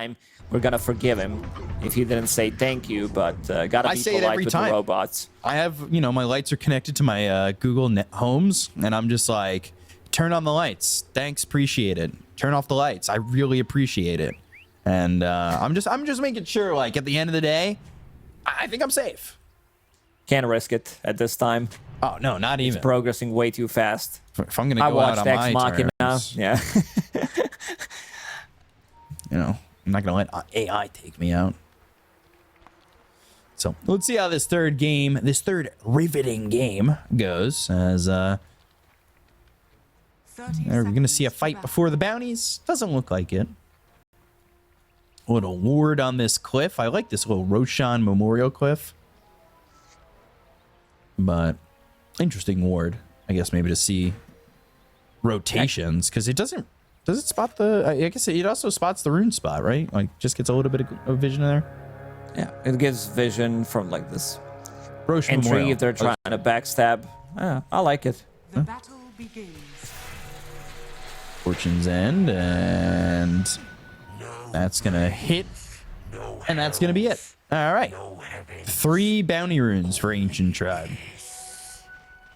time, we're gonna forgive him if he didn't say thank you, but gotta be polite with the robots. I have, you know, my lights are connected to my Google Homes, and I'm just like, turn on the lights. Thanks, appreciate it. Turn off the lights. I really appreciate it. And I'm just making sure, like, at the end of the day, I think I'm safe. Can't risk it at this time. Oh no, not even. It's progressing way too fast. If I'm gonna go out on my terms, yeah. You know, I'm not gonna let AI take me out. So let's see how this third riveting game goes. As are we gonna see a fight before the bounties? Doesn't look like it. A little ward on this cliff. I like this little Roshan Memorial cliff. But interesting ward, I guess, maybe to see rotations, because it does it spot the, I guess it also spots the rune spot, right? Like, just gets a little bit of vision there. Yeah, it gives vision from like this Roche entry Memorial. if they're trying to backstab. Yeah, I like it. The battle begins. Fortune's End, and that's gonna hit, and that's gonna be it. All right, 3 bounty runes for Ancient Tribe.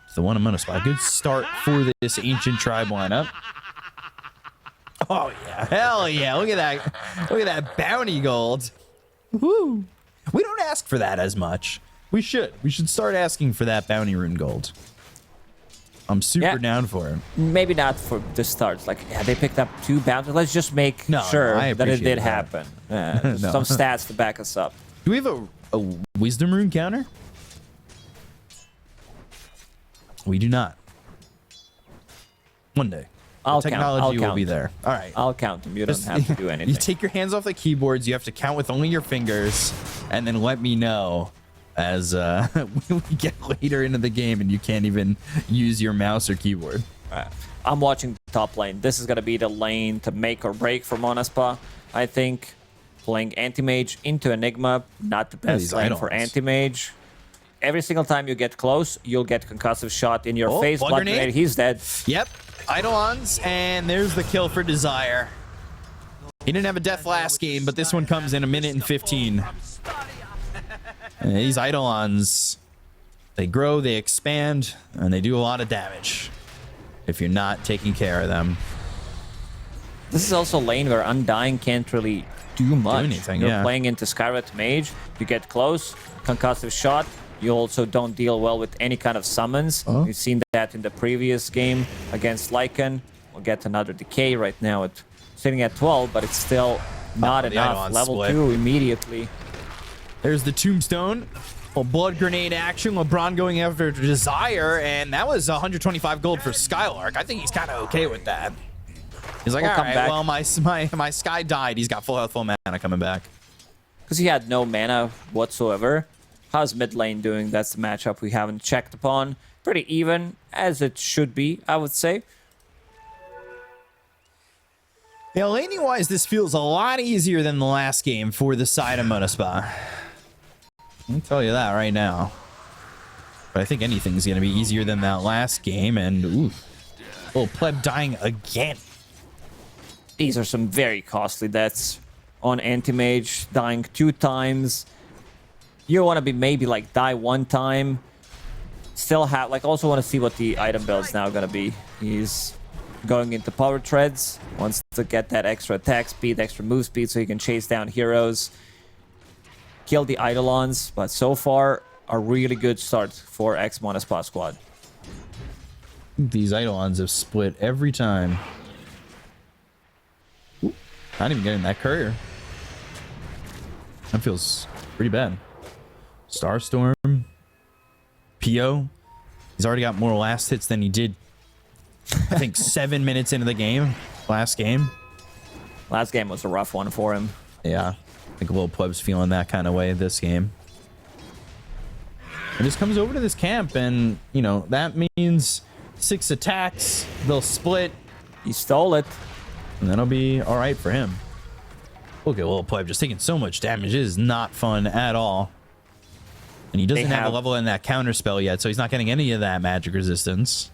It's the one in Monaspa. Good start for this Ancient Tribe lineup. Oh yeah, hell yeah! Look at that! Look at that bounty gold. Woo! We don't ask for that as much. We should. We should start asking for that bounty rune gold. I'm super down for it. Maybe not for the start. Like, yeah, they picked up 2 bounties. Let's just make sure that it did happen. Some stats to back us up. Do we have a wisdom rune counter? We do not. One day. Technology will be there. All right. I'll count them. You don't have to do anything. You take your hands off the keyboards. You have to count with only your fingers, and then let me know as we get later into the game and you can't even use your mouse or keyboard. I'm watching the top lane. This is going to be the lane to make or break for Monaspa. I think playing Anti-Mage into Enigma, not the best lane for Anti-Mage. Every single time you get close, you'll get concussive shot in your face. Blood grenade. He's dead. Yep. Eidolons, and there's the kill for Desire. He didn't have a death last game, but this one comes in 1 minute and 15. And these Eidolons, they grow, they expand, and they do a lot of damage if you're not taking care of them. This is also a lane where Undying can't really do much. You're playing into Skyret Mage, you get close, concussive shot. You also don't deal well with any kind of summons. We've seen that in the previous game against Lycan. We'll get another decay right now. It's sitting at 12, but it's still not enough. Level 2 immediately. There's the tombstone. Well, blood grenade action. LeBron going after Desire, and that was 125 gold for Skylark. I think he's kind of okay with that. He's like, all right, well, my Sky died. He's got full health, full mana coming back. Because he had no mana whatsoever. How's mid lane doing? That's the matchup we haven't checked upon. Pretty even, as it should be, I would say. Yeah, laning-wise, this feels a lot easier than the last game for the side of Monaspa. Let me tell you that right now. But I think anything's going to be easier than that last game, and ooh. Oh, pleb dying again. These are some very costly deaths on Anti-Mage, dying 2 times. You want to be maybe like die 1 time. Still have, like, also want to see what the item build is now going to be. He's going into power treads. Wants to get that extra attack speed, extra move speed so he can chase down heroes. Kill the Eidolons. But so far, a really good start for ex-Monaspa squad. These Eidolons have split every time. Ooh, not even getting that courier. That feels pretty bad. Starstorm. PO. He's already got more last hits than he did, I think, 7 minutes into the game. Last game. Last game was a rough one for him. Yeah. I think Little Pleb's feeling that kind of way this game. He just comes over to this camp, and, you know, that means 6 attacks. They'll split. He stole it. And that'll be all right for him. Look at Little Pleb just taking so much damage. It is not fun at all. And he doesn't have a level in that counter spell yet, so he's not getting any of that magic resistance.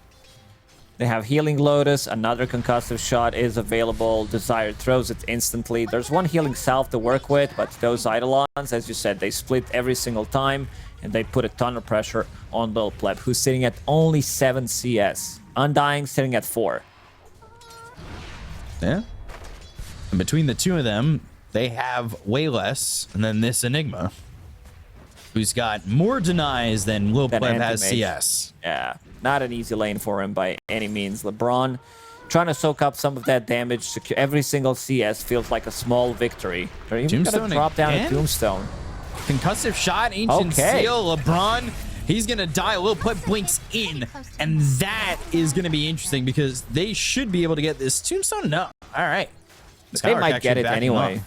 They have Healing Lotus, another concussive shot is available. Desire throws it instantly. There's one Healing Salve to work with, but those Eidolons, as you said, they split every single time, and they put a ton of pressure on Lil Pleb, who's sitting at only 7 CS. Undying sitting at 4. Yeah. And between the two of them, they have way less than this Enigma, who's got more denies than Lil Pleb has CS. Yeah, not an easy lane for him by any means. LeBron trying to soak up some of that damage. Secure every single CS feels like a small victory. They're even gonna drop down a Tombstone. Concussive shot, Ancient Seal, LeBron. He's gonna die. Lil Pleb blinks in, and that is gonna be interesting because they should be able to get this Tombstone. No, all right. They might get it anyway.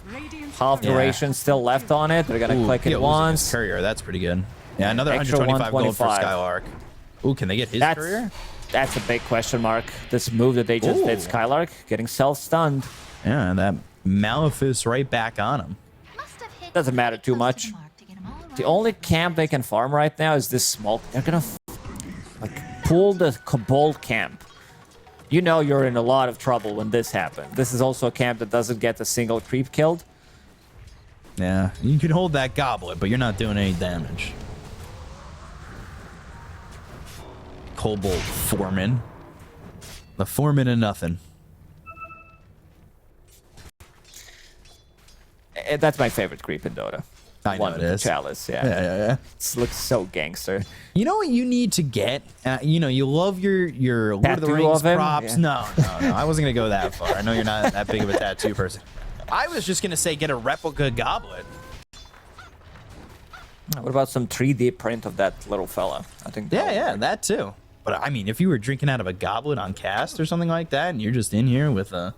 Half duration still left on it. They're gonna click it once. Courier, that's pretty good. Yeah, another 125 gold for Skylark. Ooh, can they get his courier? That's a big question mark. This move that they just did, Skylark, getting self-stunned. Yeah, that Malefice right back on him. Doesn't matter too much. The only camp they can farm right now is this small. They're gonna like pull the Kobold camp. You know you're in a lot of trouble when this happens. This is also a camp that doesn't get a single creep killed. Yeah, you can hold that goblet, but you're not doing any damage. Kobold Foreman. The Foreman of nothing. That's my favorite creep in Dota. I know it is. Chalice, yeah. Yeah. It looks so gangster. You know what you need to get? You know, you love your Lord of the Rings props. Yeah. No. I wasn't going to go that far. I know you're not that big of a tattoo person. I was just going to say get a replica goblet. What about some 3D print of that little fella? I think. Yeah, that too. But I mean, if you were drinking out of a goblet on cast or something like that, and you're just in here with a,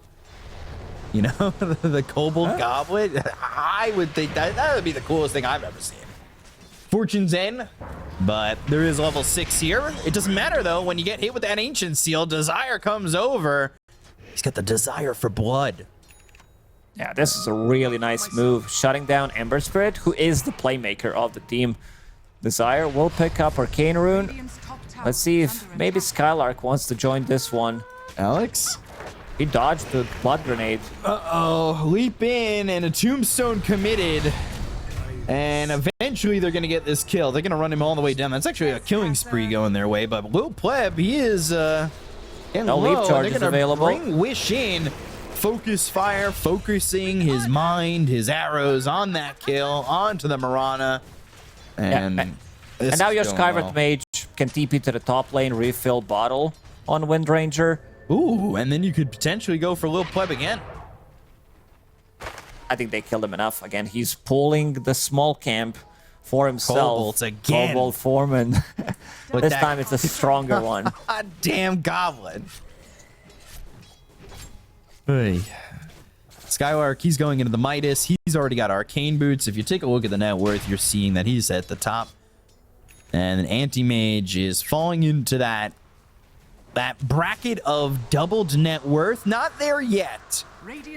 you know, the Kobold goblet, I would think that would be the coolest thing I've ever seen. Fortune's End, but there is level 6 here. It doesn't matter though. When you get hit with that Ancient Seal, Desire comes over. He's got the desire for blood. Yeah, this is a really nice move. Shutting down Ember Spirit, who is the playmaker of the team. Desire will pick up Arcane Rune. Let's see if maybe Skylark wants to join this one. Alex? He dodged the blood grenade. Uh-oh. Leap in and a Tombstone committed. And eventually they're going to get this kill. They're going to run him all the way down. That's actually a killing spree going their way. But Lil Pleb, he is no leap charges available. Bring Wish in. Focus fire, focusing his mind, his arrows on that kill, onto the Marana. And now your Skywrath Mage can TP to the top lane, refill bottle on Windranger. Ooh, and then you could potentially go for Lil Pleb again. I think they killed him enough. Again, he's pulling the small camp for himself. Kobolds again. Kobold Foreman. This time it's a stronger one. Damn goblet. Hey. Skylark, he's going into the Midas. He's already got Arcane Boots. If you take a look at the net worth, you're seeing that he's at the top. And an Anti-Mage is falling into that bracket of doubled net worth. Not there yet,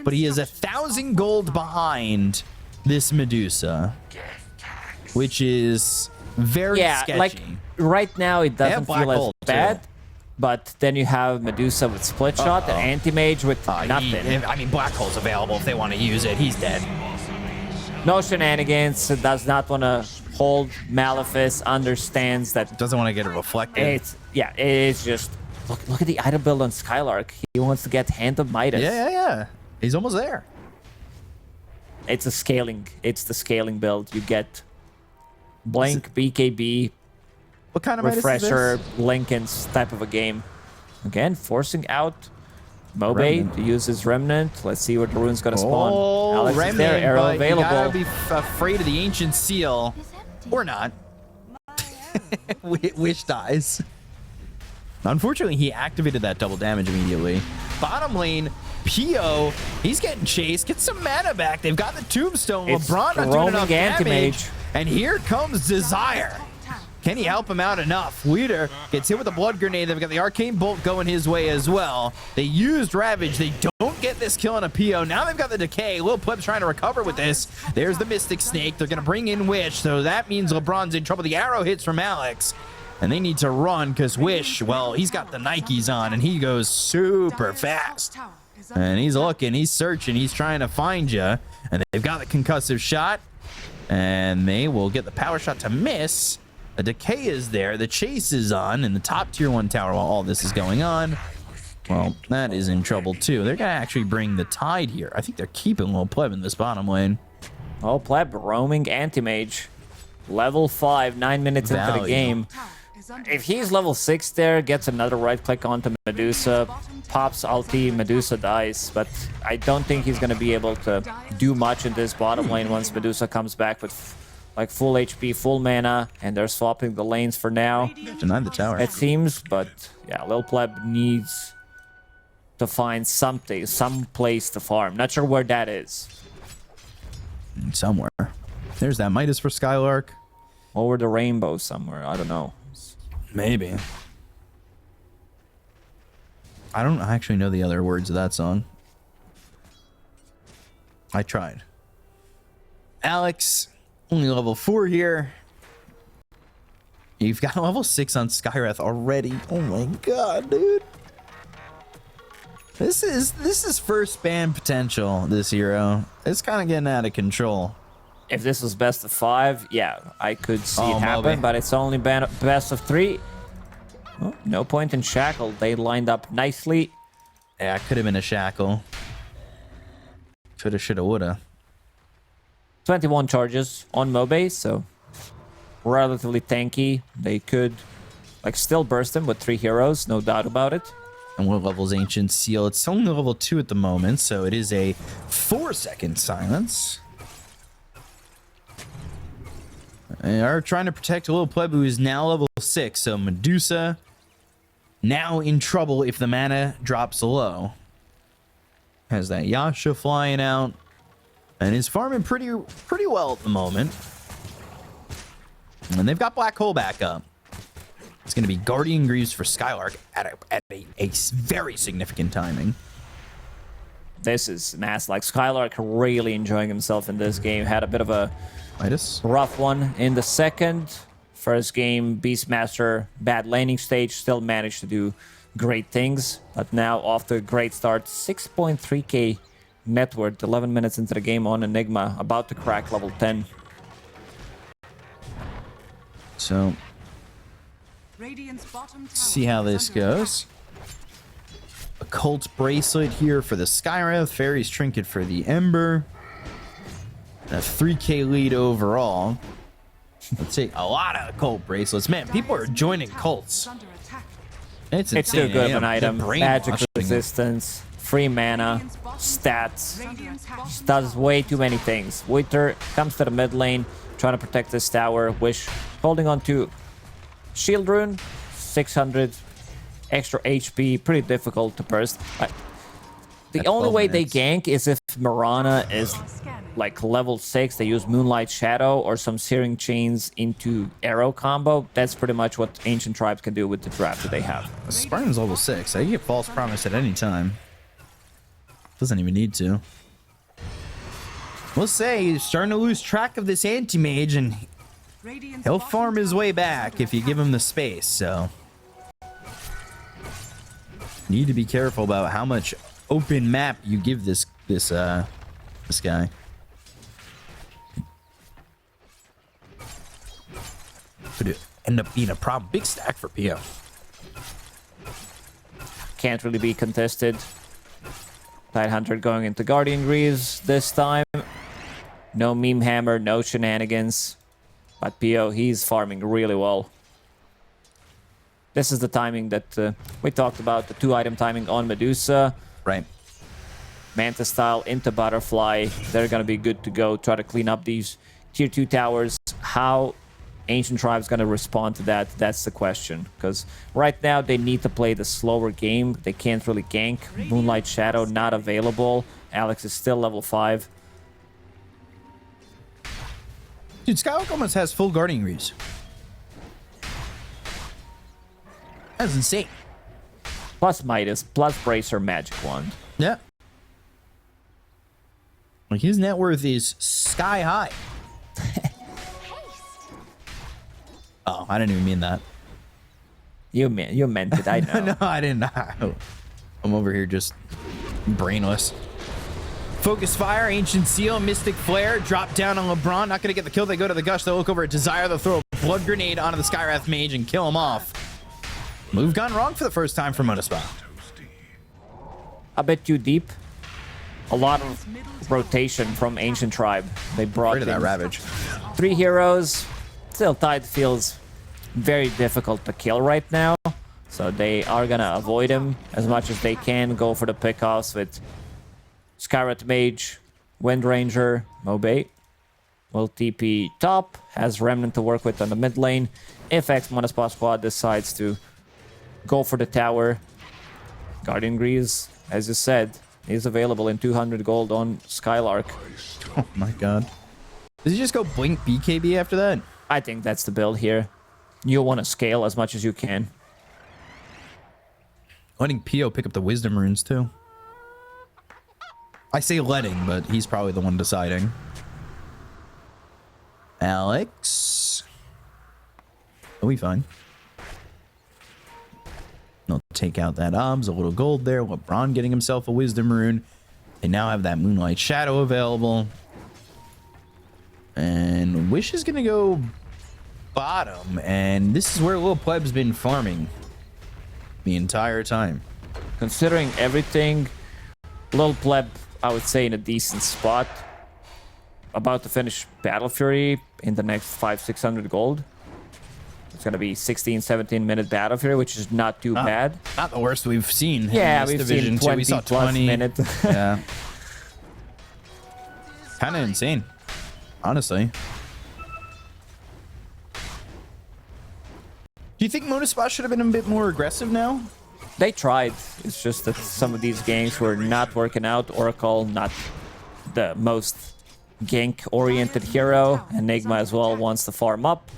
but he is 1,000 gold behind this Medusa, which is very sketchy. Like right now it doesn't feel as bad. Too. But then you have Medusa with Split Shot and Anti-Mage with nothing. I mean, Black Hole's available if they want to use it. He's dead. No shenanigans. Does not want to hold Malefice. Understands that. Doesn't want to get it reflected. It's just... Look at the item build on Skylark. He wants to get Hand of Midas. Yeah. He's almost there. It's the scaling build. You get Blink, BKB... What kind of refresher, Lincoln's type of a game. Again, forcing out Mobe to use his Remnant. Let's see where the rune's gonna spawn. Alex Remnant, is there, arrow available. You gotta be afraid of the Ancient Seal. Or not. Wish dies. Unfortunately, he activated that double damage immediately. Bottom lane, Pio, he's getting chased. Get some mana back. They've got the Tombstone. LeBron not doing enough damage. And here comes Desire. Can he help him out enough? Weeder gets hit with a blood grenade. They've got the Arcane Bolt going his way as well. They used Ravage. They don't get this kill on a PO. Now they've got the Decay. Lil Pleb's trying to recover with this. There's the Mystic Snake. They're going to bring in Witch, so that means LeBron's in trouble. The arrow hits from Alex. And they need to run because Wish, well, he's got the Nikes on and he goes super fast. And he's looking, he's searching, he's trying to find you. And they've got the concussive shot. And they will get the power shot to miss. The decay is there. The chase is on in the top tier 1 tower while all this is going on. Well, that is in trouble too. They're going to actually bring the tide here. I think they're keeping Lil Pleb in this bottom lane. Oh, Pleb roaming anti-mage. Level 5, 9 minutes into the game. If he's level 6 there, gets another right click onto Medusa, pops ulti, Medusa dies. But I don't think he's going to be able to do much in this bottom lane once Medusa comes back with like full HP, full mana, and they're swapping the lanes for now. Denied the tower. It seems, but yeah, Lil Pleb needs to find something, some place to farm. Not sure where that is. Somewhere. There's that Midas for Skylark. Over the rainbow somewhere. I don't know. Maybe. I don't actually know the other words of that song. I tried. Alex, only level 4 here. You've got a level 6 on Skywrath already. Oh my god, dude. This is first ban potential, this hero. It's kind of getting out of control. If this was best of 5, yeah, I could see it happen, Moby. but it's only best of 3. Oh, no point in Shackle. They lined up nicely. Yeah, it could have been a Shackle. Coulda, shoulda, woulda. 21 charges on Mobe, so relatively tanky. They could like still burst him with 3 heroes, no doubt about it. And what level's Ancient Seal? It's only level 2 at the moment, so it is a 4-second silence. They are trying to protect a little pleb who is now level 6, so Medusa now in trouble if the mana drops low. Has that Yasha flying out, and is farming pretty well at the moment. And they've got Black Hole back up. It's going to be Guardian Greaves for Skylark at a very significant timing. This is mass. Like Skylark really enjoying himself in this game. Had a bit of a Midas? rough one in the second. First game, Beastmaster, bad laning stage, still managed to do great things. But now, off to a great start, 6.3k net worth, 11 minutes into the game on Enigma, about to crack level 10. So, see how this goes. A Cult Bracelet here for the Skywrath, Fairy's Trinket for the Ember. And a 3k lead overall. Let's see, a lot of Cult Bracelets. Man, people are joining cults. It's insane. It's too good of an item. They're Magic brainwashing. resistance, free mana, stats. Just does way too many things. Wither comes to the mid lane, trying to protect this tower. Wish holding on to Shield Rune, 600 extra HP, pretty difficult to burst. The At only 12 way minutes. they gank is if Mirana is like level 6, they use Moonlight Shadow or some Searing Chains into arrow combo. That's pretty much what Ancient Tribes can do with the draft that they have. Spartan's level 6. I can get False Promise at any time. Doesn't even need to. We'll say he's starting to lose track of this anti-mage, and he'll farm his way back if you give him the space, so. Need to be careful about how much open map you give this guy. Could it end up being a problem? Big stack for PO. Can't really be contested. Tidehunter going into Guardian Greaves this time. No Meme Hammer, no shenanigans. But PO, he's farming really well. This is the timing that we talked about, the 2-item timing on Medusa. Right. Manta style into Butterfly. They're going to be good to go. Try to clean up these tier 2 towers. How Ancient Tribe's going to respond to that, that's the question. Because right now they need to play the slower game. They can't really gank. Moonlight Shadow not available. Alex is still level 5. Dude, Skywalker almost has full Guardian Greaves. That's insane. Plus Midas, plus Bracer Magic Wand. Yeah. Like, his net worth is sky high. Oh, I didn't even mean that. You meant it. I know. No, I didn't. I'm over here just brainless. Focus fire, Ancient Seal, Mystic Flare, drop down on LeBron. Not going to get the kill. They go to the Gush. They'll look over at Desire. They'll throw a blood grenade onto the Skywrath Mage and kill him off. Move gone wrong for the first time for Monaspa. A bit too deep. A lot of rotation from Ancient Tribe. They brought in that Ravage. 3 heroes. Still, Tide feels very difficult to kill right now. So they are going to avoid him as much as they can. Go for the pickoffs with Skywrath Mage, Wind Ranger, Mobay. Will TP top. Has Remnant to work with on the mid lane. If ex-Monaspa squad decides to go for the tower, Guardian Grease, as you said, is available in 200 gold on Skylark. Oh my god. Does he just go blink BKB after that? I think that's the build here. You want to scale as much as you can. Letting Pio pick up the Wisdom runes too. I say letting, but he's probably the one deciding. Alex. Are we fine? They'll take out that Obs, a little gold there. LeBron getting himself a Wisdom rune. They now have that Moonlight Shadow available. And Wish is going to go bottom. And this is where Lil Pleb's been farming the entire time. Considering everything, Lil Pleb, I would say, in a decent spot. About to finish Battle Fury in the next 500-600 gold. It's going to be 16-17 minute Battle Fury, which is not too bad. Not the worst we've seen. Yeah, in this we've division seen 20 too. We saw plus 20 minutes. Yeah. Kind of insane, honestly. Do you think Monaspa should have been a bit more aggressive now? They tried. It's just that some of these ganks were not working out. Oracle, not the most gank-oriented hero. And Nigma as well wants to farm up.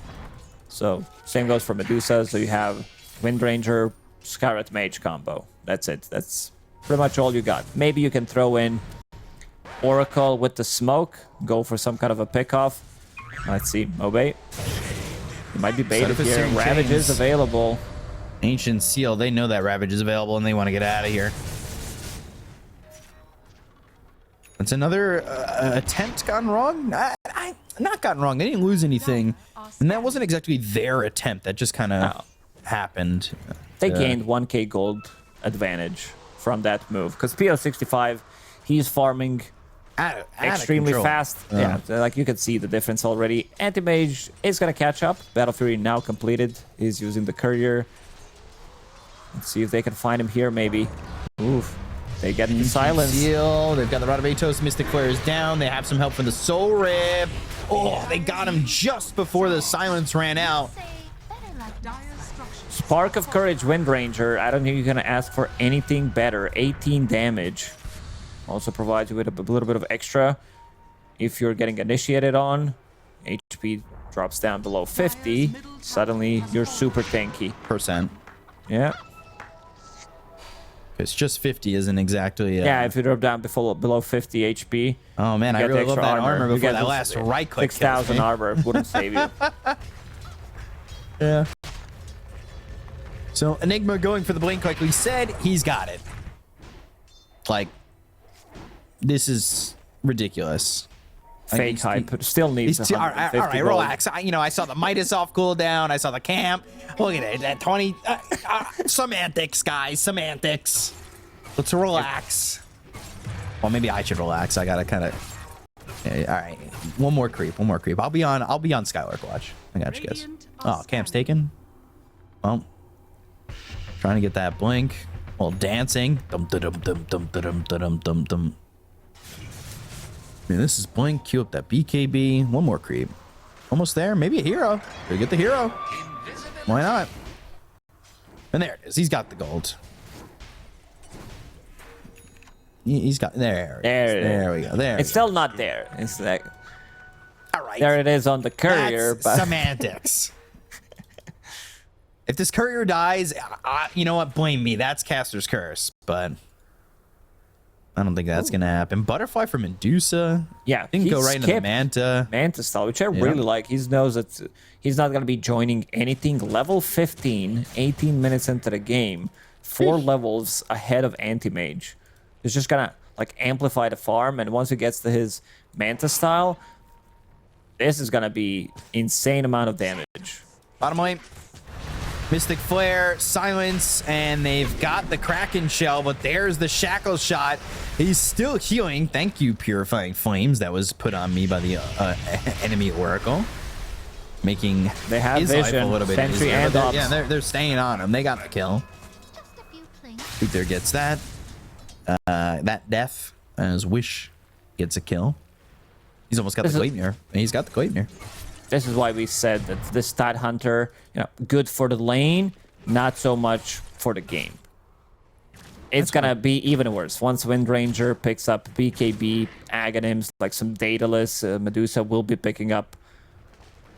So, same goes for Medusa. So you have Wind Ranger, Skywrath Mage combo. That's it. That's pretty much all you got. Maybe you can throw in Oracle with the smoke. Go for some kind of a pickoff. Let's see. Mobay. He might be baited here. Ravage is available. Ancient Seal, they know that Ravage is available and they want to get out of here. It's another attempt gone wrong. Not gotten wrong. They didn't lose anything. And that wasn't exactly their attempt. That just kind of happened. They gained 1k gold advantage from that move. Because PO65, he's farming extremely fast. Yeah, like you can see the difference already. Anti-Mage is going to catch up. Battle Fury now completed. He's using the Courier. Let's see if they can find him here, maybe. Oof. They get the silence. Seal. They've got the Rod of Atos. Mystic Flare is down. They have some help from the Soul Rip. Oh, they got him just before the silence ran out. Spark of Courage, Wind Ranger. I don't think you're going to ask for anything better. 18 damage. Also provides you with a little bit of extra if you're getting initiated on. HP drops down below 50. Suddenly, you're super tanky. Percent. Yeah. It's just 50 isn't exactly... yeah, if you drop down below 50 HP. Oh, man, I really love that armor before that last right-click 6,000 armor wouldn't save you. Yeah. So, Enigma going for the blink, like we said, he's got it. Like, this is ridiculous. Fake hype. Still needs all right, relax. I saw the Midas off cooldown. I saw the camp. Look at it. That 20... semantics, guys. Semantics. Let's relax. Well, maybe I should relax. I gotta kind of... Yeah, all right. One more creep. I'll be on Skylark watch. I got you guys. Oh, camp's taken. Well, trying to get that blink. Well, dancing. Dum dum dum dum dum dum dum dum. Man, this is blink. Queue up that BKB. One more creep. Almost there. Maybe a hero. We get the hero. Why not? And there it is. He's got the gold. He's got there. There we go. There. It's still not there. It's like all right. There it is on the Courier. That's semantics. If this Courier dies, you know what? Blame me. That's Caster's curse. But I don't think that's gonna happen. Butterfly for Medusa. Yeah, Didn't he go right into the skipped Manta. Manta style, which I really like. He knows that he's not going to be joining anything. Level 15, 18 minutes into the game, 4 levels ahead of Anti-Mage. He's just going to like amplify the farm, and once he gets to his Manta style, this is going to be insane amount of damage. Bottom lane. Mystic Flare, Silence, and they've got the Kraken Shell, but there's the Shackle Shot. He's still healing. Thank you, Purifying Flames. That was put on me by the enemy Oracle. Making they have his vision, life a little bit Sentry easier. and They're, Ops. yeah, they're staying on him. They got the kill. Uther gets that. That death as Wish gets a kill. He's almost got the Gleipnir. He's got the Gleipnir. This is why we said that this Stat Hunter, you know, good for the lane, not so much for the game. It's gonna be even worse. Once Wind Ranger picks up BKB, Aghanims, like some Daedalus, Medusa will be picking up.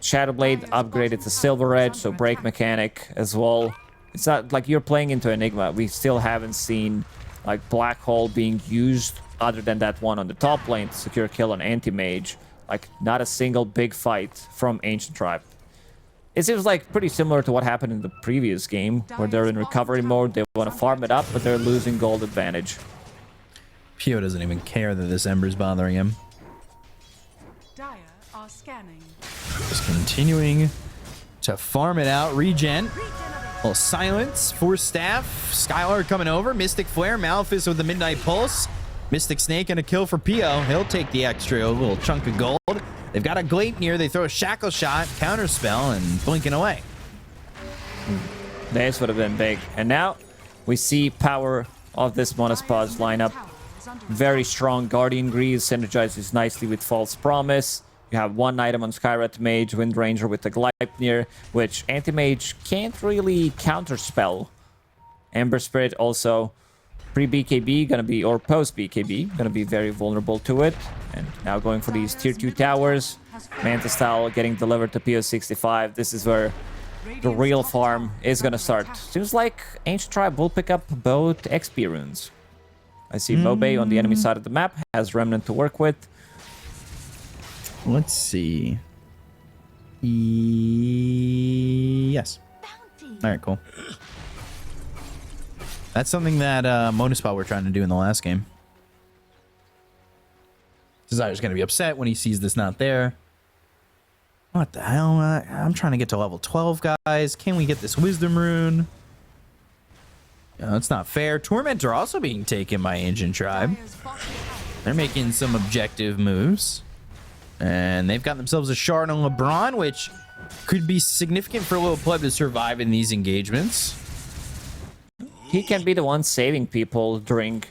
Shadowblade upgraded to Silver Edge, so break mechanic as well. It's not like you're playing into Enigma. We still haven't seen like Black Hole being used other than that one on the top lane to secure kill on Anti-Mage. Like, not a single big fight from Ancient Tribe. It seems like pretty similar to what happened in the previous game, where they're in recovery mode, they want to farm it up, but they're losing gold advantage. Pio doesn't even care that this Ember's bothering him. Dire are scanning. Just continuing to farm it out. Regen. Well, Silence, Force Staff, Skylar coming over, Mystic Flare, Malphus with the Midnight Pulse. Mystic Snake and a kill for Pio. He'll take the extra little chunk of gold. They've got a Gleipnir. They throw a Shackle Shot, Counterspell, and blinking away. This would have been big. And now we see power of this Monaspa's lineup. Very strong Guardian Greaves, synergizes nicely with False Promise. You have one item on Skyrat Mage, Wind Ranger with the Gleipnir, which Anti-Mage can't really counterspell. Ember Spirit also pre-BKB gonna be, or post-BKB, gonna be very vulnerable to it. And now going for these tier 2 towers. Manta style getting delivered to PO65. This is where the real farm is gonna start. Seems like Ancient Tribe will pick up both XP runes. I see Mobe on the enemy side of the map, has Remnant to work with. Let's see. Yes. All right, cool. That's something that Monaspa were trying to do in the last game. Desire's going to be upset when he sees this not there. What the hell? I'm trying to get to level 12, guys. Can we get this Wisdom rune? Yeah, that's not fair. Torment are also being taken by Ancient Tribe. They're making some objective moves. And they've got themselves a Shard on LeBron, which could be significant for Little Pleb to survive in these engagements. He can be the one saving people during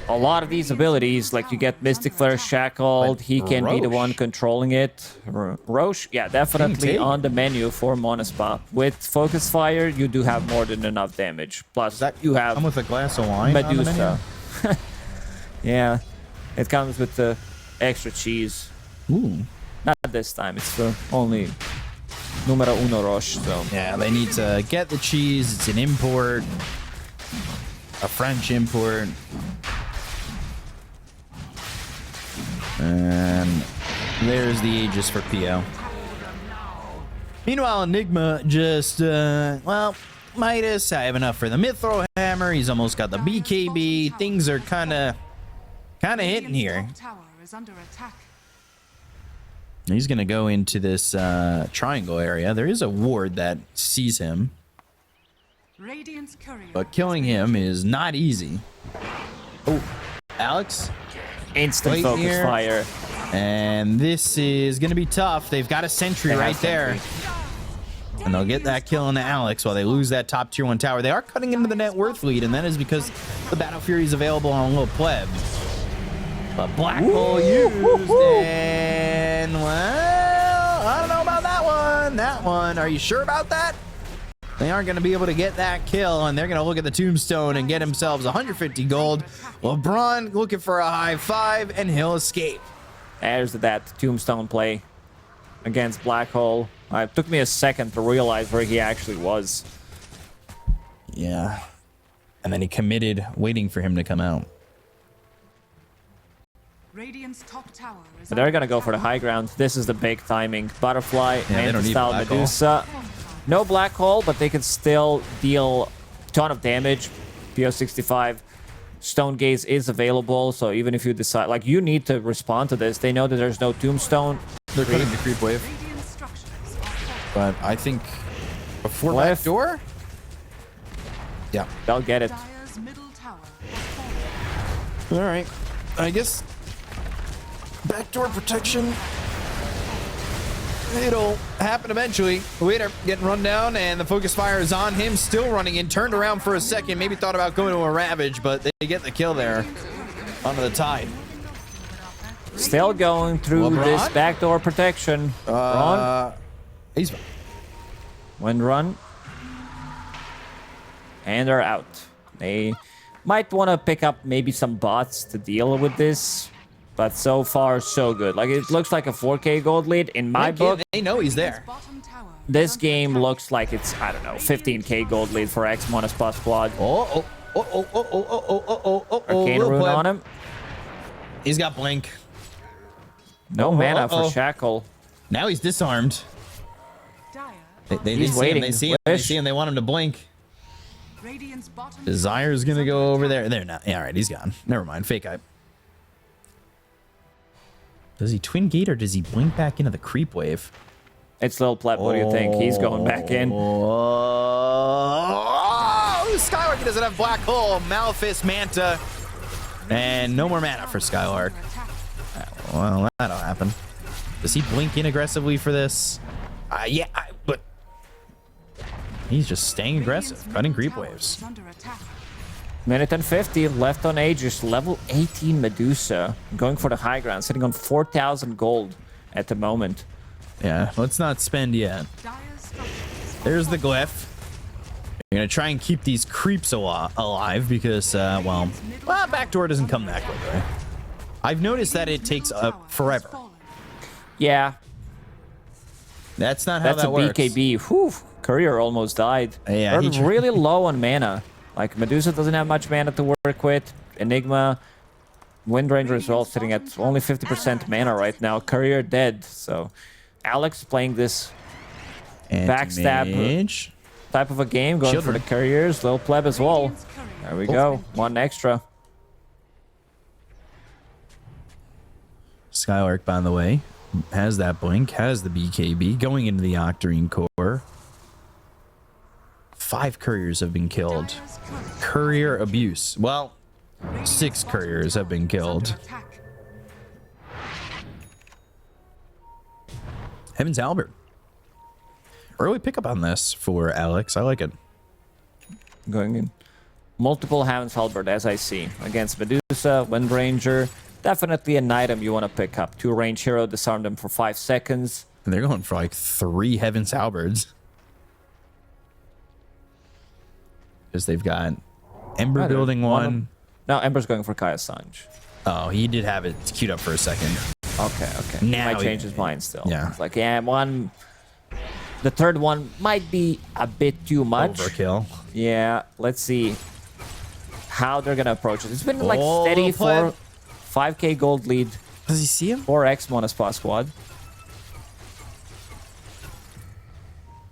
a lot of these abilities. Like, you get Mystic Flare shackled, he can be the one controlling it. Roche, yeah, definitely on the menu for Monaspa. With Focus Fire, you do have more than enough damage. Plus, you have I'm with a glass of wine. Medusa. Yeah, it comes with the extra cheese. Ooh. Not this time, it's for only numero uno Roche, so. Yeah, they need to get the cheese. It's an import. A French import. And there's the Aegis for Pio. Meanwhile, Enigma just, well, Midas, I have enough for the Mithril Hammer. He's almost got the BKB. Things are kind of hitting here. He's going to go into this triangle area. There is a ward that sees him. But killing him is not easy. Oh, Alex. Instant Focus Fire. And this is going to be tough. They've got a sentry right there. And they'll get that kill on Alex while they lose that top tier 1 tower. They are cutting into the net worth lead, and that is because the Battle Fury is available on Little Pleb. But Black Hole used, and well, I don't know about that one. That one, are you sure about that? They aren't going to be able to get that kill, and they're going to look at the tombstone and get themselves 150 gold. LeBron looking for a high 5, and he'll escape. There's that tombstone play against Black Hole. It took me a second to realize where he actually was. Yeah. And then he committed, waiting for him to come out. Radiant's top tower is But they're under gonna go for the attack. high ground. This is the big timing. Butterfly, they don't need style black hole. Medusa. No black hole, but they can still deal a ton of damage. PO65. Stone Gaze is available, so even if you decide, like, you need to respond to this. They know that there's no Tombstone. They're cutting the creep wave. Radiant structures are falling. But I think before Left. backdoor, yeah. They'll get it. Dire's middle tower has fallen. All right. I guess backdoor protection. It'll happen eventually. Waiter getting run down, and the focus fire is on him. Still running in. Turned around for a second. Maybe thought about going to a Ravage, but they get the kill there. Onto the Tide. Still going through LeBron? this backdoor protection. Ron, He's wind run. And they're out. They might want to pick up maybe some bots to deal with this. But so far, so good. Like, it looks like a 4K gold lead. In my book, They know he's there. Bottom tower this is under game attack. looks like it's, I don't know, 15K gold lead for ex-Monaspa squad. Arcane Little rune pleb. on him. He's got blink. No mana uh-oh. for Shackle. Now he's disarmed. Dire They He's see waiting. him. They see him. They Wish. see him. They want him to blink. Radiant's bottom Desire's tower gonna is go under over attack. there. There now. Yeah, all right, he's gone. Never mind. Fake hype. Does he twin gate or does he blink back into the creep wave? It's Lil Pleb. What do you think? He's going back in. Oh, Skylark doesn't have black hole. Malphus, Manta, and no more mana for Skylark. Under attack. Well, that'll happen. Does he blink in aggressively for this? Yeah, but he's just staying aggressive, Radiant's cutting middle creep tower waves. is under attack. Minute and 50 left on Aegis. Level 18 Medusa. Going for the high ground. Sitting on 4,000 gold at the moment. Yeah, let's not spend yet. Dire's structures are There's the falling. glyph. You're gonna try and keep these creeps alive because, well, backdoor doesn't come that quickly. I've noticed that it takes Middle tower has forever. fallen. Yeah, That's not how that's a that works. BKB. Whew, Courier almost died. Yeah, They're he really low on mana. Like, Medusa doesn't have much mana to work with. Enigma, Windranger as well, sitting at only 50% mana right now. Courier dead, so Alex playing this backstab Anti-mage. type of a game, going Children. for the Couriers. Lil Pleb as well. Radiant's courier There we has go. been One extra. Skylark, by the way, has that blink, has the BKB, going into the Octarine core. 5 couriers have been killed. Dire's courier. Courier abuse. Well, Radiant's 6 bottom couriers have been tower is under killed. attack. Heaven's Albert. Early pickup on this for Alex. I like it. Going in. Multiple Heaven's Halberd, as I see. Against Medusa, Windranger. Definitely an item you want to pick up. 2 range hero, disarm them for 5 seconds. And they're going for like 3 Heaven's Halberds. Because they've got Ember Right, building one one. No, Ember's going for Kaya Sanj. Oh, he did have it queued up for a second. Okay. He Now might he- change his mind still. yeah. It's like, yeah, one. The third one might be a bit too much. Overkill. Yeah, let's see how they're gonna approach it. It's been like Oh, steady pleb. for 5K gold lead Does he see him? for ex-Monaspa squad.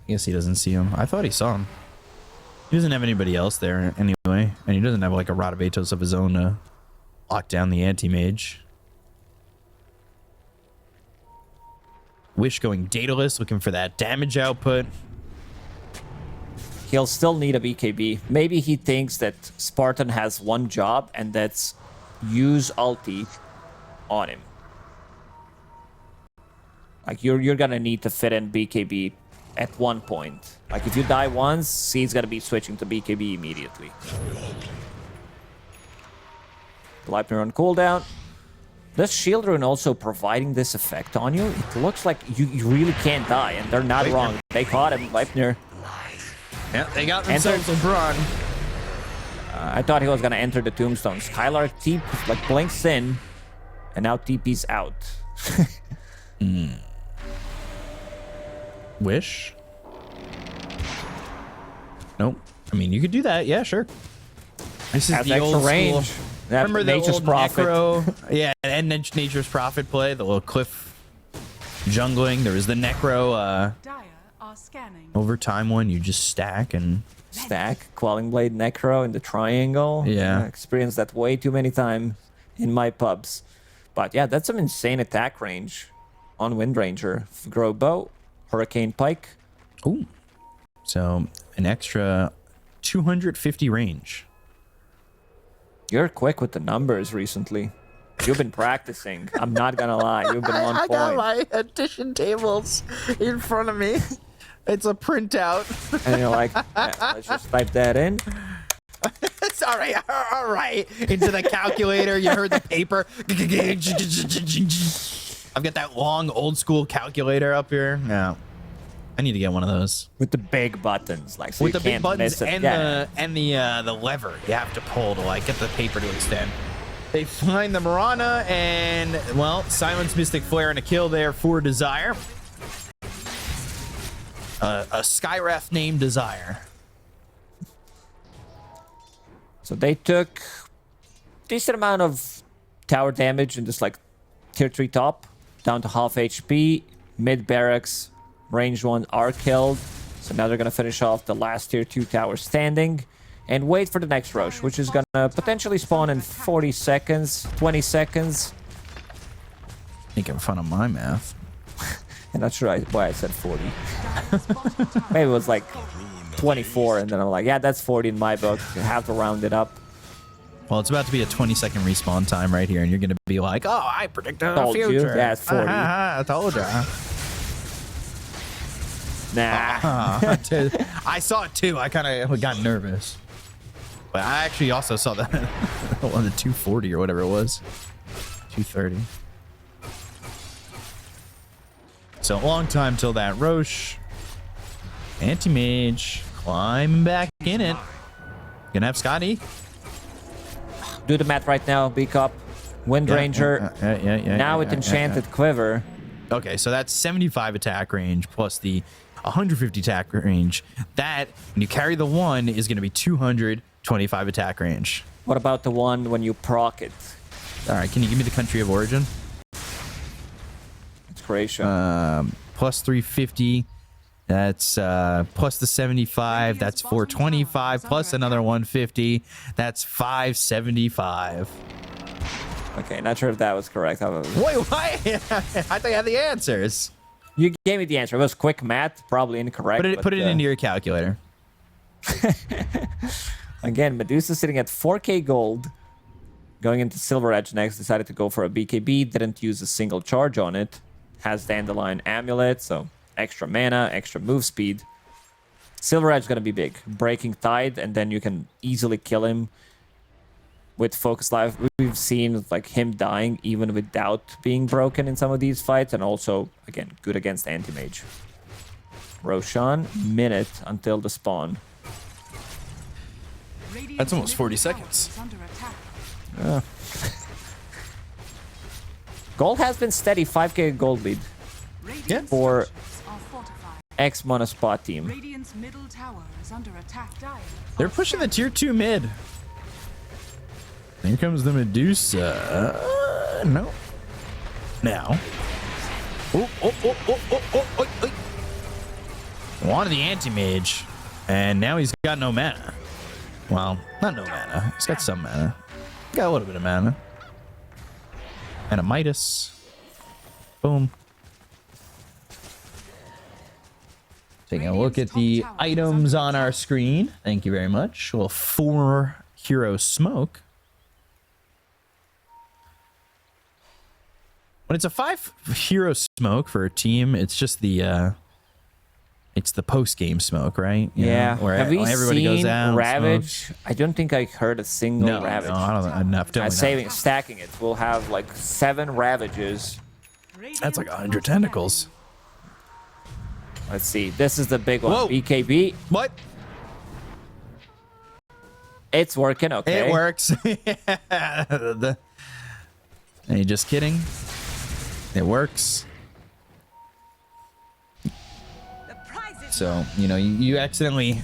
I guess he doesn't see him. I thought he saw him. He doesn't have anybody else there anyway. And he doesn't have like a Radavetos of his own to lock down the anti-mage. Wish going dataless, looking for that damage output. He'll still need a BKB. Maybe he thinks that Spartan has one job, and that's use ulti on him. Like, you're gonna need to fit in BKB at one point. Like, if you die once, he's gonna be switching to BKB immediately. Gleipnir on cooldown. Does Shield Rune also providing this effect on you? It looks like you really can't die, and they're not wrong. They caught him, Gleipnir. Yeah, they got themselves a brawn. I thought he was gonna enter the tombstone. Skylark like blinks in, and now TP's out. Wish? Nope. I mean, you could do that. Yeah, sure. This is Has the extra old range. school. That Remember the Nature's old Prophet. Necro? Yeah, and and Nature's Prophet play, the little cliff jungling. There was the Necro Dire are scanning. over time one. You just stack and Stack, Quelling Blade, Necro in the triangle. Yeah. I experienced that way too many times in my pubs. But yeah, that's some insane attack range on Wind Ranger. Grow Bow, Hurricane Pike. ooh, so an extra 250 range. You're quick with the numbers recently. You've been practicing. I'm not gonna lie. You've been on point. my addition tables in front of me. It's a printout. And you're like, "Yeah, let's just type that in." Sorry, all right. Into the calculator, you heard the paper. I've got that long old school calculator up here. Yeah, I need to get one of those With the big buttons, like so with you the big can't buttons miss it. and Yeah. the lever you have to pull to like get the paper to extend. They find the Mirana and well, Silence, Mystic Flare, and a kill there for Desire. A Skyref named Desire. So they took decent amount of tower damage in this like tier 3 top, down to half HP. Mid barracks, ranged ones are killed. So now they're gonna finish off the last tier 2 tower standing and wait for the next rush, which is gonna potentially spawn in 40 seconds, 20 seconds. Making fun of my math. I'm not sure why I said 40. Maybe it was like 24, and then I'm like, yeah, that's 40 in my book. You have to round it up. Well, it's about to be a 20-second respawn time right here, and you're going to be like, oh, I predicted the Told you. future. Yeah, it's 40. I told you. Nah. I saw it too. I kind of got nervous. But I actually also saw that on the 240 or whatever it was. 230. So a long time till that Roche. Anti-mage climbing back in it. Gonna have Scotty. Do the math right now, B-Cup. Wind Ranger. Now with Enchanted Quiver. Okay, so that's 75 attack range plus the 150 attack range. That, when you carry the one, is going to be 225 attack range. What about the one when you proc it? All right, can you give me the country of origin? It's Croatia. Plus 350. That's plus the 75. That's 425. Plus another 150. That's 575. Okay, not sure if that was correct. Wait, why? I thought you had the answers. You gave me the answer. It was quick math, probably incorrect. Put it into your calculator. Again, Medusa sitting at 4k gold. Going into Silver Edge next, decided to go for a BKB. Didn't use a single charge on it. Has Dandelion Amulet, so extra mana, extra move speed. Silver Edge gonna be big. Breaking Tide, and then you can easily kill him with Focus Life. We've seen like him dying even without being broken in some of these fights, and also, again, good against Anti-Mage. Roshan, minute until the spawn. That's almost 40 seconds. Gold has been steady, 5k gold lead for ex-Monaspa team. Radiant's middle tower is under attack. They're pushing the tier 2 mid. Here comes the Medusa. No. Now. Wanted the anti-mage. And now he's got no mana. Well, not no mana. He's got some mana. Got a little bit of mana. And a Midas. Boom. Taking a look at the items on our screen. Thank you very much. Well, 4 hero smoke. When it's a 5 hero smoke for a team, it's just the post game smoke, right? You Yeah. know, where have we everybody seen goes out, Ravage? smokes. I don't think I heard a single No, Ravage. no, I don't enough. Saving, stacking it. We'll have like 7 Ravages. That's like 100 tentacles. Let's see. This is the big one. Whoa. BKB. What? It's working. Okay. It works. Are you just kidding? It works. So, you know, you accidentally,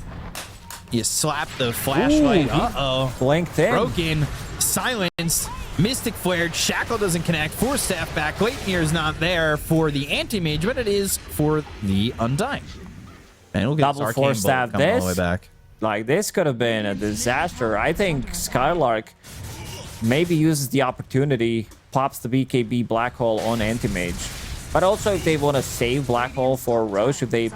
you slap the flashlight. Ooh, Uh-oh. Blinked in. Broken. Silenced. Mystic flared. Shackle doesn't connect. Force staff back. Gleipnir's not there for the anti-mage, but it is for the Undying. And it'll get Double this arcane force bolt staff coming all this? the way back. Like, this could have been a disaster. I think Skylark maybe uses the opportunity, pops the BKB Black Hole on Anti-Mage. But also, if they want to save Black Hole for Roche, if they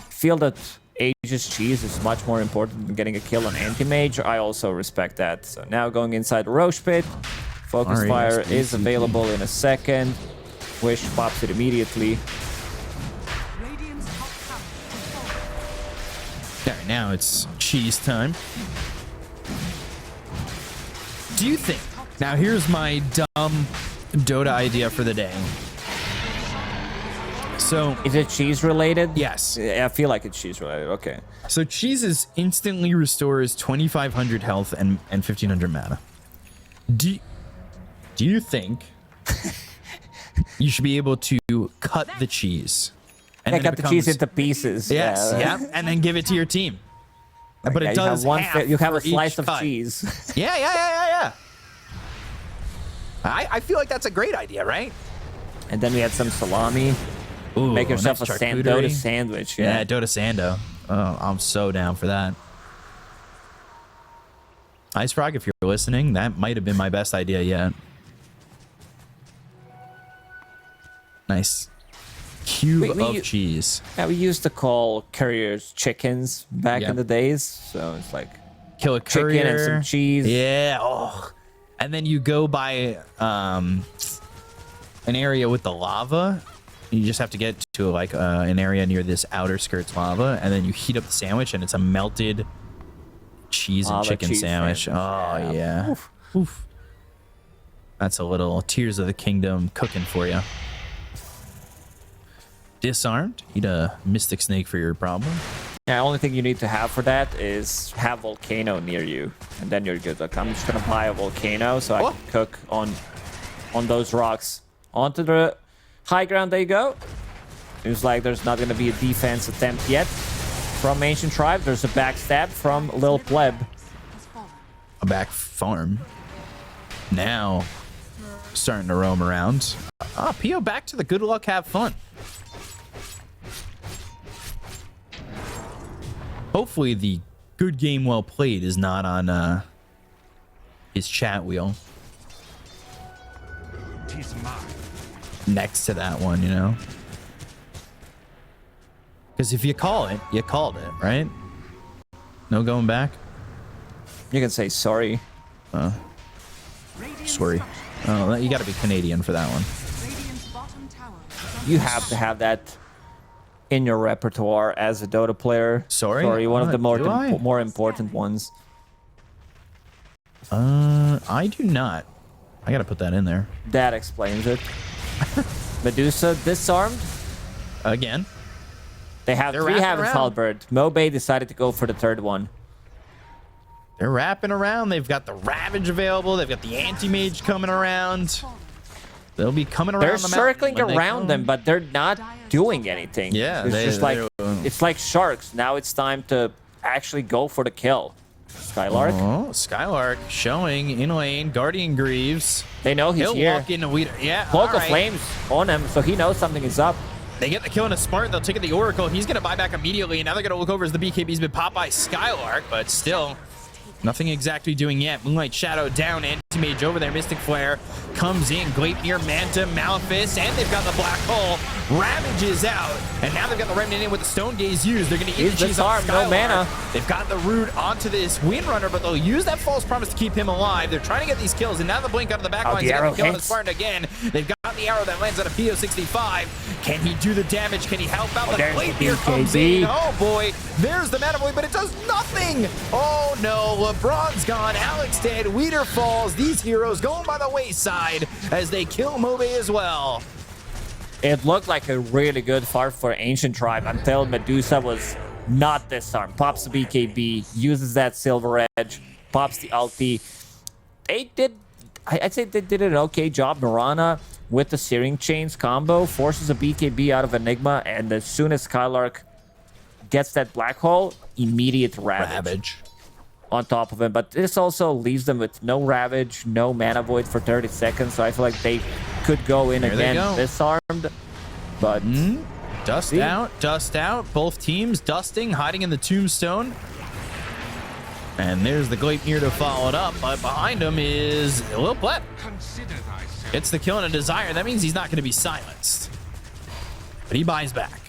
feel that Aegis Cheese is much more important than getting a kill on Anti-Mage, I also respect that. So now going inside the Roche pit. Focus Fire is available in a second. Wish pops it immediately. Radiant's top tower has fallen. Okay, now it's cheese time. Do you think... Now, here's my dumb Dota idea for the day. So... Is it cheese related? Yes. Yeah, I feel like it's cheese related. Okay. So cheese instantly restores 2,500 health and 1,500 mana. Do you think you should be able to cut the cheese? And I cut the cheese into pieces. Yes, yeah, and then give it to your team. But Yeah, it does you have a for slice each of cut. cheese. Yeah. I feel like that's a great idea, right? And then we had some salami. Ooh, Make yourself nice a charcuterie. Dota sandwich. Yeah, Yeah. Dota Sando. Oh, I'm so down for that. Ice Frog, if you're listening, that might have been my best idea yet. Nice. Cube of cheese. Yeah, we used to call couriers chickens back Yep. in the days. So it's like Kill a courier. chicken and some cheese. Yeah. Oh. And then you go by an area with the lava. You just have to get to like an area near this outer skirts lava, and then you heat up the sandwich, and it's a melted cheese and Lava chicken cheese sandwich. sandwich. Oh yeah. Oof. That's a little Tears of the Kingdom cooking for you. Disarmed. Eat a Mystic Snake for your problem. Yeah, the only thing you need to have for that is have Volcano near you, and then you're good. Like, I'm just gonna buy a Volcano so I can cook on those rocks. Onto the high ground they go. Seems like there's not gonna be a defense attempt yet from Ancient Tribe. There's a backstab from Lil Pleb. Has fallen. A back farm. Now starting to roam around. Ah, Pio back to the good luck, have fun. Hopefully the good game well played is not on his chat wheel. Next to that one, you know? Because if you call it, you called it, right? No going back? You can say sorry. Radiant's Sorry. structures- Oh, you got to be Canadian for that one. Radiant's bottom tower is under You have to have that in your repertoire as a Dota player. Sorry? Sorry, one of the Do I? more important ones. I do not. I got to put that in there. That explains it. Medusa disarmed. Again. They have They're three wrapping Heavens around. Halberd. Mobay decided to go for the third one. They're wrapping around. They've got the Ravage available. They've got the Anti-Mage coming around. fallen. They'll be coming around They're the mountain circling when they around come. them, but they're not doing anything. Yeah, it's just like they're- it's like sharks. Now it's time to actually go for the kill. Skylark. Oh, Skylark showing in lane. Guardian Greaves. They know he's He'll here. walk into Weeder. Yeah, Cloak all of right. Flames on him, so he knows something is up. They get the kill in a smart. They'll take it the Oracle. He's going to buy back immediately. And now they're going to look over as the BKB's been popped by Skylark, but still nothing exactly doing yet. Moonlight Shadow down. Anti-Mage over there. Mystic Flare comes in. Gleipnir, Manta, Malefice, and they've got the Black Hole. Ravages out. And now they've got the Remnant in with the Stone Gaze used. They're going to eat He's the cheese on disarmed, no Skylark. mana. They've got the root onto this Windrunner, but they'll use that False Promise to keep him alive. They're trying to get these kills, and now the Blink out of the back Oh, line. the They got arrow the kill on the hits. Spartan again. They've got the arrow that lands on a PO65. Can he do the damage? Can he help out? The there's the Gleipnir comes BKB. in. Oh boy, there's the Mana Boy, but it does nothing. Oh no, LeBron's gone. Alex dead. Weeder falls. These heroes going by the wayside as they kill Mobe as well. It looked like a really good fight for Ancient Tribe until Medusa was not disarmed. Pops the BKB, uses that Silver Edge, pops the ulti. I'd say they did an okay job. Mirana with the Searing Chains combo forces a BKB out of Enigma, and as soon as Skylark gets that Black Hole, immediate Ravage. on top of him, but this also leaves them with no Ravage, no Mana Void for 30 seconds, so I feel like they could go in There they again go. disarmed, but... Dust out, dust out. Both teams dusting, hiding in the tombstone. And there's the Gleipnir to follow it up, but behind him is a little Pleb. It's the kill and a Desire. That means he's not going to be silenced. But he buys back.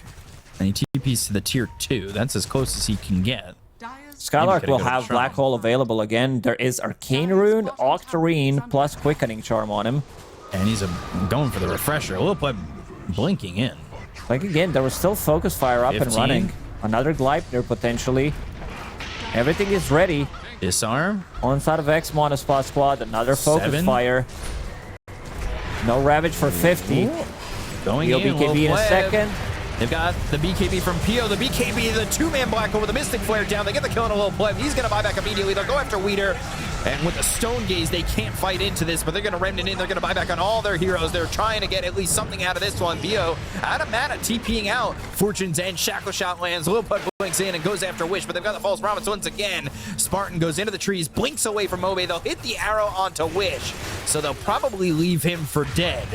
And he TPs to the tier 2. That's as close as he can get. Dyer's Skylark Maybe will could have have go to Black Shrine. Hole available again. There is Arcane Rune, Octarine, plus Quickening Charm on him. And he's going for the refresher. A little Pleb blinking in. Like again, there was still Focus Fire up and 15. running. Another Gleipnir potentially. Everything is ready. Disarm. On side of ex-Monaspa squad, another Focus 7. Fire. No Ravage for 50. Ooh. Going Yo, in. BKB little in a Pleb. second. They've got the BKB from Pio. The BKB, the two-man Black Hole with the Mystic Flare down. They get the kill on a little Pleb. He's going to buy back immediately. They'll go after Weeder. And with the Stone Gaze, they can't fight into this, but they're going to Remnant in. They're going to buy back on all their heroes. They're trying to get at least something out of this one. Pio out of mana, TPing out. Fortune's End, Shackle Shot lands. Little Pleb blinks in and goes after Wish, but they've got the False Promise once again. Spartan goes into the trees, blinks away from Mobe. They'll hit the arrow onto Wish, so they'll probably leave him for dead.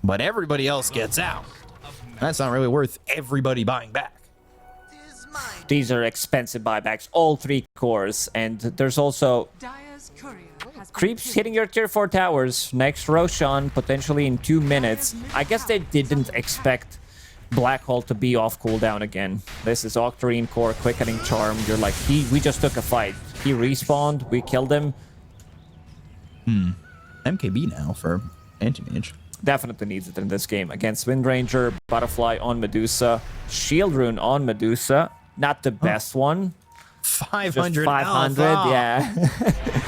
But everybody else gets out. That's not really worth everybody buying back. These are expensive buybacks, all 3 cores. And there's also Dyer's courier has been creeps killed. hitting your tier 4 towers. Next Roshan, potentially in 2 minutes. I guess they didn't expect Black Hole to be off cooldown again. This is Octarine core, Quickening Charm. You're like, we just took a fight. He respawned, we killed him. MKB now for Anti-Mage. Definitely needs it in this game. Against Windranger, Butterfly on Medusa, Shield Rune on Medusa. Not the best one. 500. Just 500, alpha. yeah.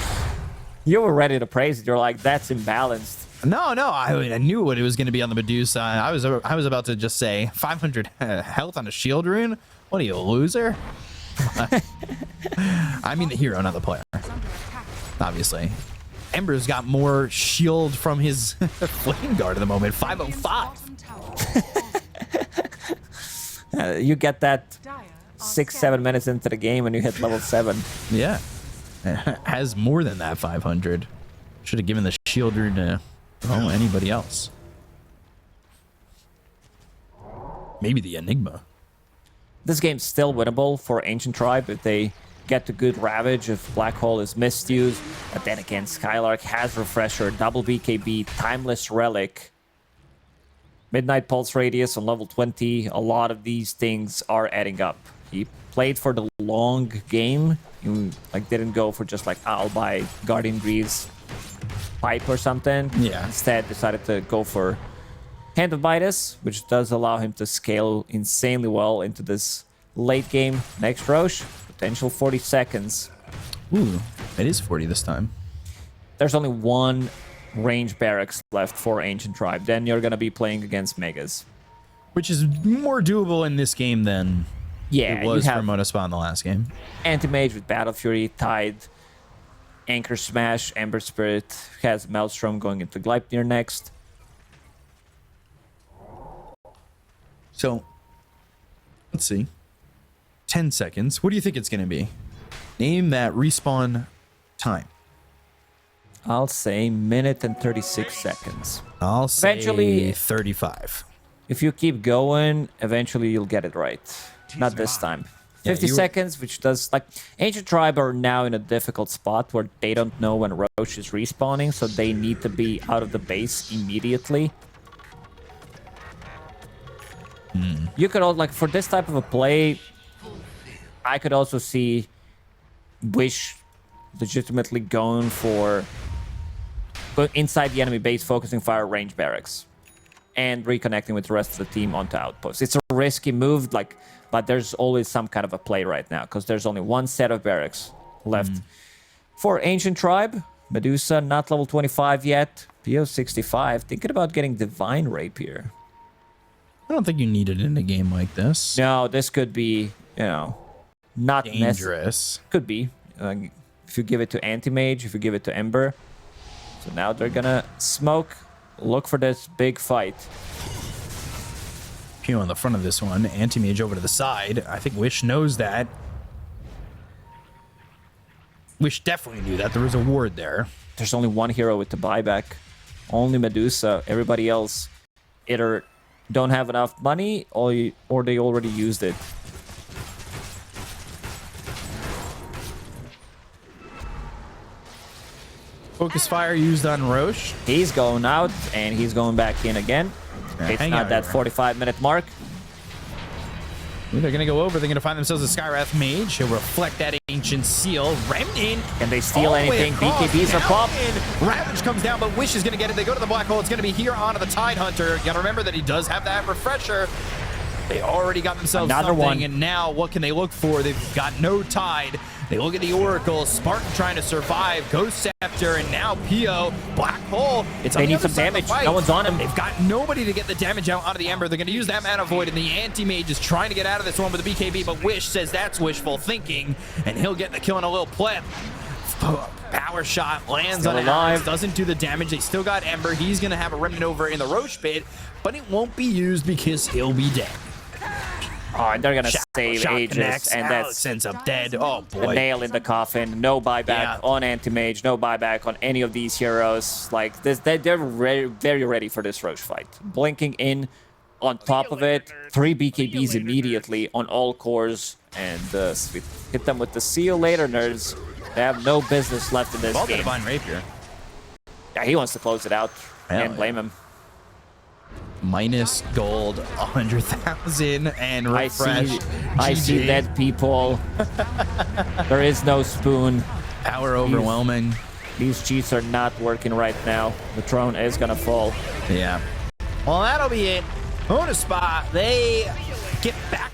You were ready to praise it. You're like, that's imbalanced. No, I knew what it was going to be on the Medusa. I was about to just say 500 health on a shield rune. What are you, a loser? I mean the hero, not the player. Under attack. Obviously. Ember's got more shield from his flame guard at the moment. Radiant's 505. bottom tower fallen. You get that Dyer are 6-7 scanning. minutes into the game and you hit level 7. Yeah. Has more than that 500. Should have given the shield rune to anybody else. Maybe the Enigma. This game's still winnable for Ancient Tribe if they get the good Ravage, if Black Hole is misused. But then again, Skylark has Refresher, double BKB, Timeless Relic, Midnight Pulse Radius on level 20. A lot of these things are adding up. He played for the long game. He didn't go for just I'll buy Guardian Greaves pipe or something. Yeah. Instead decided to go for Hand of Midas, which does allow him to scale insanely well into this late game. Next Roche, potential 40 seconds. Ooh, it is 40 this time. There's only one range barracks left for Ancient Tribe. Then you're going to be playing against Megas. Which is more doable in this game than Yeah, it was you for have Monaspa in the last game. Anti-Mage with Battle Fury, Tide, Anchor Smash, Ember Spirit, has Maelstrom going into Gleipnir next. So, let's see. 10 seconds. What do you think it's going to be? Name that respawn time. I'll say minute and 36 seconds. I'll say Eventually- 35. If you keep going, eventually you'll get it right. Not this time. Yeah, 50 you- seconds, which does Ancient Tribe are now in a difficult spot where they don't know when Roche is respawning, so they need to be out of the base immediately. You could also, for this type of a play, I could also see Wish legitimately going inside the enemy base, focusing fire range barracks and reconnecting with the rest of the team onto outposts. It's a risky move, but there's always some kind of a play right now because there's only one set of barracks left for Ancient Tribe. Medusa not level 25 yet. PO 65, thinking about getting Divine Rapier. I don't think you need it in a game like this. No, this could be, not necessary. Dangerous. Could be. If you give it to Anti-Mage, if you give it to Ember. So now they're gonna smoke. Look for this big fight. Pew on the front of this one. Anti-Mage over to the side. I think Wish knows that. Wish definitely knew that there was a ward there. There's only one hero with the buyback. Only Medusa. Everybody else either don't have enough money or they already used it. Focus fire used on Roche. He's going out and he's going back in again. Yeah, It's hang not out that here. 45-minute mark. Ooh, they're gonna go over. They're gonna find themselves a Skywrath Mage. He'll reflect that ancient seal. Remnant. Can they steal all the way anything? across. BKBs are Now popped. in. Ravage comes down, but Wish is gonna get it. They go to the black hole. It's gonna be here onto the Tide Hunter. You gotta remember that he does have that refresher. They already got themselves Another something, one. and now what can they look for? They've got no Tide. They look at the Oracle. Spartan trying to survive. Ghost Scepter, and now Pio. Black Hole. It's on They the need other some side of the damage. fight. No one's on him. They've got nobody to get the damage out onto the Ember. They're going to use that Mana Void, and the Anti-Mage is trying to get out of this one with the BKB, but Wish says that's wishful thinking, and he'll get the kill in a little pleb. Power shot lands Still on alive. Alex, doesn't do the damage. They still got Ember. He's going to have a Remnant over in the Roche pit, but it won't be used because he'll be dead. Oh, and they're gonna save Shot Aegis, connects. and Alex that's ends up dead. Oh a boy. nail in the coffin. No buyback Yeah. on Anti-Mage, no buyback on any of these heroes. Like, this, they're very ready for this Roche fight. Blinking in on top of it, 3 BKBs immediately on all cores, and we hit them with the See you later, nerds. They have no business left in this Ball the game. Divine Rapier. Yeah, he wants to close it out. Hell Can't blame him. Minus gold 100,000 and refresh. I see GG. dead people. There is no spoon. Power overwhelming. These cheats are not working right now. The throne is gonna fall. Yeah. Well, that'll be it. Monaspa, they get back